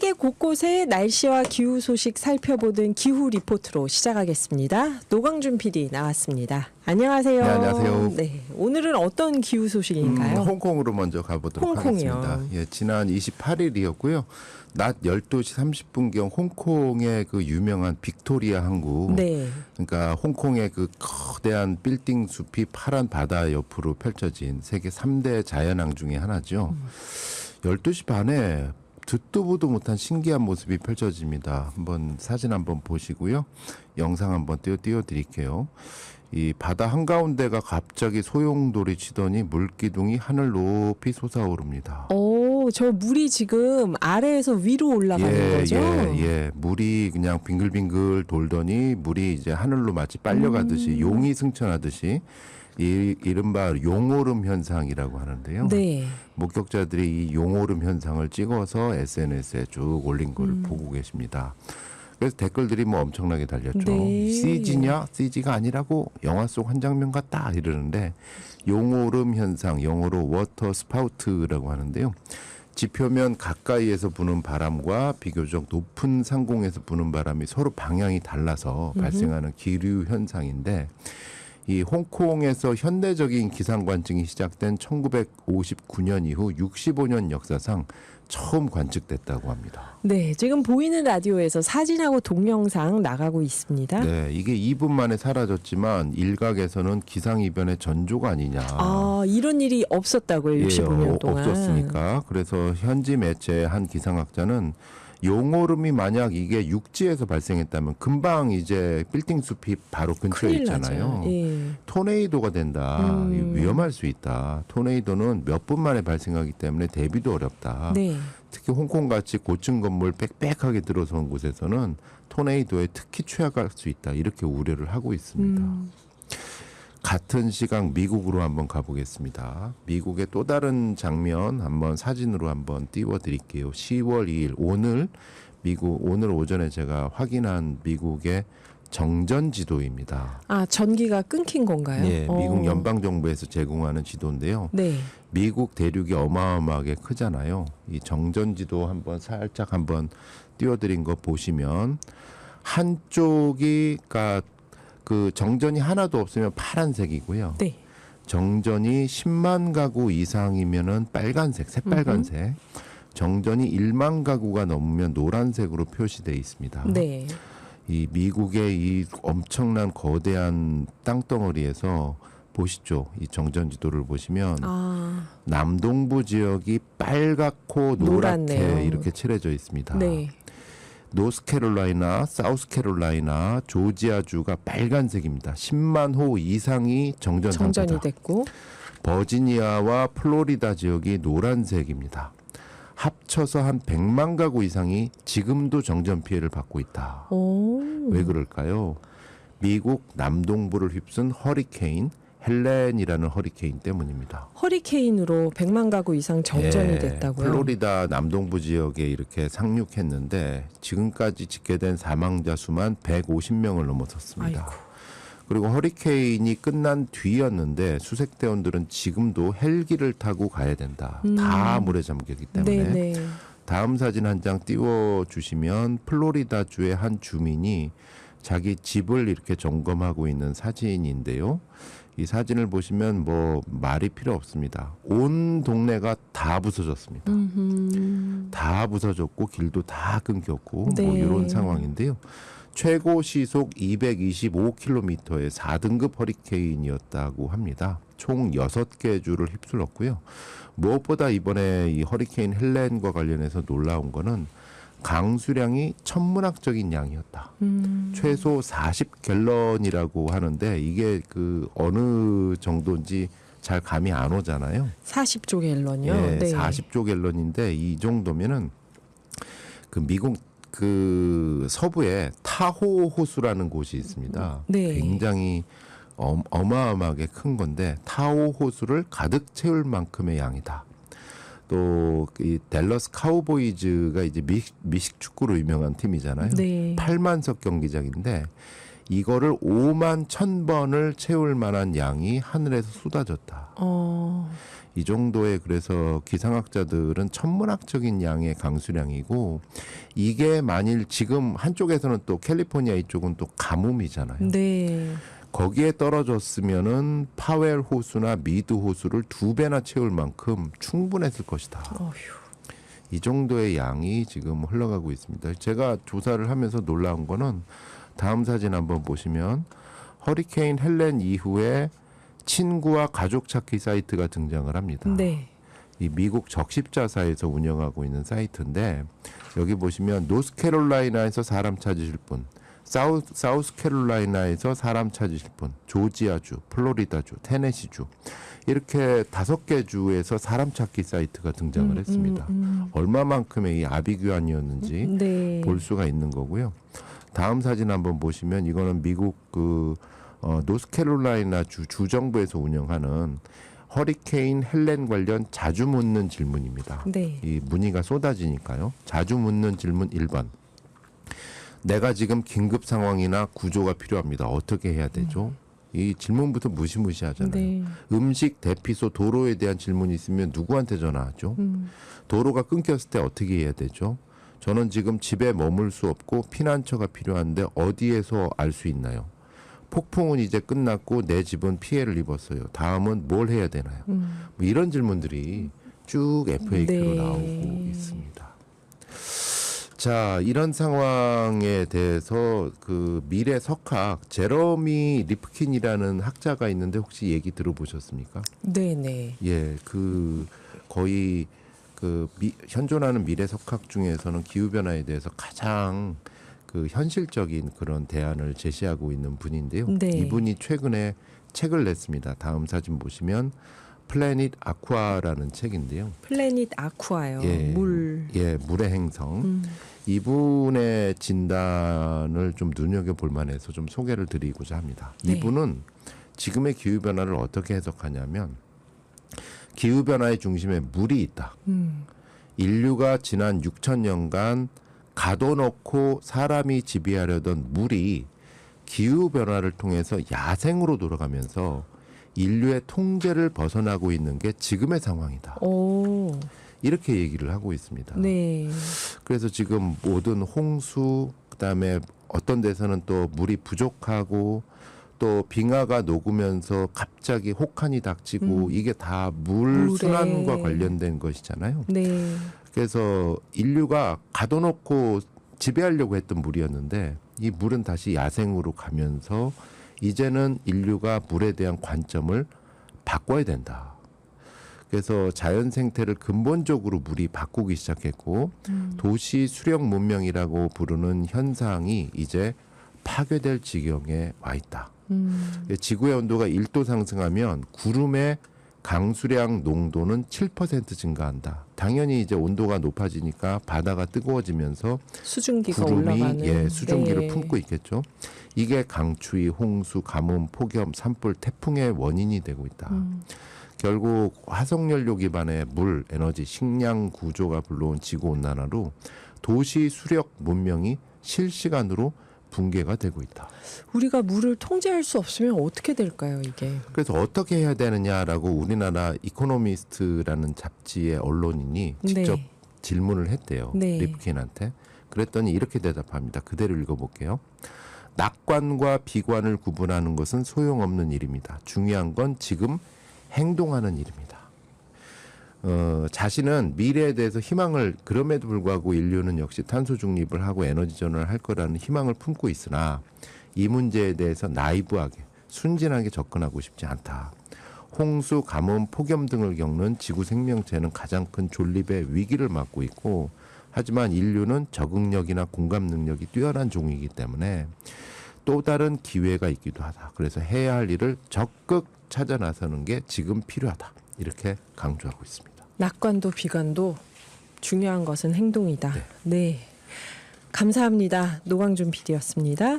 세계 곳곳의 날씨와 기후 소식 살펴보는 기후 리포트로 시작하겠습니다. 노광준 PD 나왔습니다. 안녕하세요. 네, 안녕하세요. 네, 오늘은 어떤 기후 소식인가요? 홍콩으로 먼저 가보도록 홍콩이요. 하겠습니다. 예, 지난 28일이었고요. 낮 12시 30분경 홍콩의 그 유명한 빅토리아 항구. 네. 그러니까 홍콩의 그 거대한 빌딩 숲이 파란 바다 옆으로 펼쳐진 세계 3대 자연항 중에 하나죠. 12시 반에 듣도 보도 못한 신기한 모습이 펼쳐집니다. 한번 사진 한번 보시고요. 영상 한번 띄워드릴게요. 이 바다 한가운데가 갑자기 소용돌이 치더니 물기둥이 하늘 높이 솟아오릅니다. 오, 저 물이 지금 아래에서 위로 올라가는 거죠? 예. 물이 그냥 빙글빙글 돌더니 물이 이제 하늘로 마치 빨려가듯이 용이 승천하듯이 이른바 용오름 현상이라고 하는데요. 네. 목격자들이 이 용오름 현상을 찍어서 SNS에 쭉 올린 거를 보고 계십니다. 그래서 댓글들이 뭐 엄청나게 달렸죠. 네. CG냐? CG가 아니라고 영화 속 한 장면 같다 이러는데 용오름 현상, 영어로 워터 스파우트라고 하는데요. 지표면 가까이에서 부는 바람과 비교적 높은 상공에서 부는 바람이 서로 방향이 달라서 발생하는 기류 현상인데 이 홍콩에서 현대적인 기상관증이 시작된 1959년 이후 65년 역사상 처음 관측됐다고 합니다. 네, 지금 보이는 라디오에서 사진하고 동영상 나가고 있습니다. 네, 이게 2분 만에 사라졌지만 일각에서는 기상이변의 전조가 아니냐. 아, 이런 일이 없었다고요, 65년 동안. 없었으니까. 그래서 현지 매체의 한 기상학자는 용오름이 만약 이게 육지에서 발생했다면 금방 이제 빌딩 숲이 바로 근처에 큰일 있잖아요. 나죠. 예. 토네이도가 된다. 위험할 수 있다. 토네이도는 몇 분 만에 발생하기 때문에 대비도 어렵다. 네. 특히 홍콩같이 고층 건물 빽빽하게 들어선 곳에서는 토네이도에 특히 취약할 수 있다. 이렇게 우려를 하고 있습니다. 같은 시각 미국으로 한번 가보겠습니다. 미국의 또 다른 장면 한번 사진으로 한번 띄워드릴게요. 10월 2일 오늘 오전에 제가 확인한 미국의 정전 지도입니다. 아, 전기가 끊긴 건가요? 예, 미국 연방정부에서 제공하는 지도인데요. 네. 미국 대륙이 어마어마하게 크잖아요. 이 정전 지도 한번 살짝 한번 띄워드린 거 보시면 한쪽이 그 정전이 하나도 없으면 파란색이고요. 네. 정전이 10만 가구 이상이면은 빨간색, 새빨간색. 정전이 1만 가구가 넘으면 노란색으로 표시되어 있습니다. 네. 이 미국의 이 엄청난 거대한 땅덩어리에서 보시죠. 이 정전 지도를 보시면 남동부 지역이 빨갛고 노랗게 노랗네요. 이렇게 칠해져 있습니다. 네. 노스캐롤라이나, 사우스캐롤라이나, 조지아주가 빨간색입니다. 10만 호 이상이 정전 정전이 상태다. 됐고. 버지니아와 플로리다 지역이 노란색입니다. 합쳐서 한 100만 가구 이상이 지금도 정전 피해를 받고 있다. 오. 왜 그럴까요? 미국 남동부를 휩쓴 허리케인 헬렌이라는 허리케인 때문입니다. 허리케인으로 100만 가구 이상 정전이 됐다고요? 플로리다 남동부 지역에 이렇게 상륙했는데 지금까지 집계된 사망자 수만 150명을 넘어섰습니다. 아이고. 그리고 허리케인이 끝난 뒤였는데 수색대원들은 지금도 헬기를 타고 가야 된다. 다 물에 잠겼기 때문에. 네네. 다음 사진 한 장 띄워주시면 플로리다주의 한 주민이 자기 집을 이렇게 점검하고 있는 사진인데요. 이 사진을 보시면 뭐 말이 필요 없습니다. 온 동네가 다 부서졌습니다. 다 부서졌고 길도 다 끊겼고 네. 뭐 이런 상황인데요. 최고 시속 225km의 4등급 허리케인이었다고 합니다. 총 6개 주를 휩쓸었고요. 무엇보다 이번에 이 허리케인 헬렌과 관련해서 놀라운 거는 강수량이 천문학적인 양이었다. 최소 40갤런이라고 하는데 이게 그 어느 정도인지 잘 감이 안 오잖아요. 40조 갤런이요? 네, 네. 40조 갤런인데 이 정도면은 그 미국 그 서부에 타호 호수라는 곳이 있습니다. 네. 굉장히 어마어마하게 큰 건데 타호 호수를 가득 채울 만큼의 양이다. 또 이 댈러스 카우보이즈가 이제 미식 축구로 유명한 팀이잖아요. 네. 8만석 경기장인데 이거를 5만 1,000번을 채울 만한 양이 하늘에서 쏟아졌다. 이 정도의 그래서 기상학자들은 천문학적인 양의 강수량이고 이게 만일 지금 한쪽에서는 또 캘리포니아 이쪽은 또 가뭄이잖아요. 네. 거기에 떨어졌으면은 파웰 호수나 미드 호수를 2배나 채울 만큼 충분했을 것이다. 어휴. 이 정도의 양이 지금 흘러가고 있습니다. 제가 조사를 하면서 놀라운 거는 다음 사진 한번 보시면 허리케인 헬렌 이후에 친구와 가족 찾기 사이트가 등장을 합니다. 네. 이 미국 적십자사에서 운영하고 있는 사이트인데 여기 보시면 노스캐롤라이나에서 사람 찾으실 분, 사우스캐롤라이나에서 사람 찾으실 분, 조지아주, 플로리다주, 테네시주 이렇게 5개 주에서 사람 찾기 사이트가 등장을 했습니다. 얼마만큼의 이 아비규환이었는지 네. 볼 수가 있는 거고요. 다음 사진 한번 보시면 이거는 미국 노스캐롤라이나 주정부에서 운영하는 허리케인 헬렌 관련 자주 묻는 질문입니다. 네. 이 문의가 쏟아지니까요. 자주 묻는 질문 1번. 내가 지금 긴급 상황이나 구조가 필요합니다. 어떻게 해야 되죠? 이 질문부터 무시무시하잖아요. 네. 음식, 대피소, 도로에 대한 질문이 있으면 누구한테 전화하죠? 도로가 끊겼을 때 어떻게 해야 되죠? 저는 지금 집에 머물 수 없고 피난처가 필요한데 어디에서 알 수 있나요? 폭풍은 이제 끝났고 내 집은 피해를 입었어요. 다음은 뭘 해야 되나요? 뭐 이런 질문들이 쭉 FAQ로 네. 나오고 있습니다. 자, 이런 상황에 대해서 그 미래 석학 제러미 리프킨이라는 학자가 있는데 혹시 얘기 들어보셨습니까? 네네. 예, 그 거의 현존하는 미래 석학 중에서는 기후 변화에 대해서 가장 그 현실적인 그런 대안을 제시하고 있는 분인데요. 네. 이분이 최근에 책을 냈습니다. 다음 사진 보시면 플래닛 아쿠아라는 책인데요. 플래닛 아쿠아요. 물. 예, 물의 행성. 이분의 진단을 좀 눈여겨볼 만해서 좀 소개를 드리고자 합니다. 네. 이분은 지금의 기후변화를 어떻게 해석하냐면 기후변화의 중심에 물이 있다. 인류가 지난 6,000년간 가둬놓고 사람이 지배하려던 물이 기후변화를 통해서 야생으로 돌아가면서 인류의 통제를 벗어나고 있는 게 지금의 상황이다. 오. 이렇게 얘기를 하고 있습니다. 네. 그래서 지금 모든 홍수, 그다음에 어떤 데서는 또 물이 부족하고 또 빙하가 녹으면서 갑자기 혹한이 닥치고 이게 다 물 물에. 순환과 관련된 것이잖아요. 네. 그래서 인류가 가둬놓고 지배하려고 했던 물이었는데 이 물은 다시 야생으로 가면서 이제는 인류가 물에 대한 관점을 바꿔야 된다. 그래서 자연 생태를 근본적으로 물이 바꾸기 시작했고 도시 수력 문명이라고 부르는 현상이 이제 파괴될 지경에 와 있다. 지구의 온도가 1도 상승하면 구름의 강수량 농도는 7% 증가한다. 당연히 이제 온도가 높아지니까 바다가 뜨거워지면서 수증기가 구름이 올라가는. 수증기를 네. 품고 있겠죠. 이게 강추위, 홍수, 가뭄, 폭염, 산불, 태풍의 원인이 되고 있다. 결국 화석연료 기반의 물, 에너지, 식량 구조가 불러온 지구온난화로 도시 수력 문명이 실시간으로 붕괴가 되고 있다. 우리가 물을 통제할 수 없으면 어떻게 될까요, 이게? 그래서 어떻게 해야 되느냐라고 우리나라 이코노미스트라는 잡지의 언론인이 직접 네. 질문을 했대요. 네. 리프킨한테. 그랬더니 이렇게 대답합니다. 그대로 읽어볼게요. 낙관과 비관을 구분하는 것은 소용없는 일입니다. 중요한 건 지금 행동하는 일입니다. 자신은 미래에 대해서 희망을 그럼에도 불구하고 인류는 역시 탄소 중립을 하고 에너지 전환을 할 거라는 희망을 품고 있으나 이 문제에 대해서 나이브하게 순진하게 접근하고 싶지 않다. 홍수, 가뭄, 폭염 등을 겪는 지구 생명체는 가장 큰 존립의 위기를 맞고 있고 하지만 인류는 적응력이나 공감 능력이 뛰어난 종이기 때문에 또 다른 기회가 있기도 하다. 그래서 해야 할 일을 적극 찾아 나서는 게 지금 필요하다. 이렇게 강조하고 있습니다. 낙관도 비관도 중요한 것은 행동이다. 네. 감사합니다. 노광준 PD였습니다.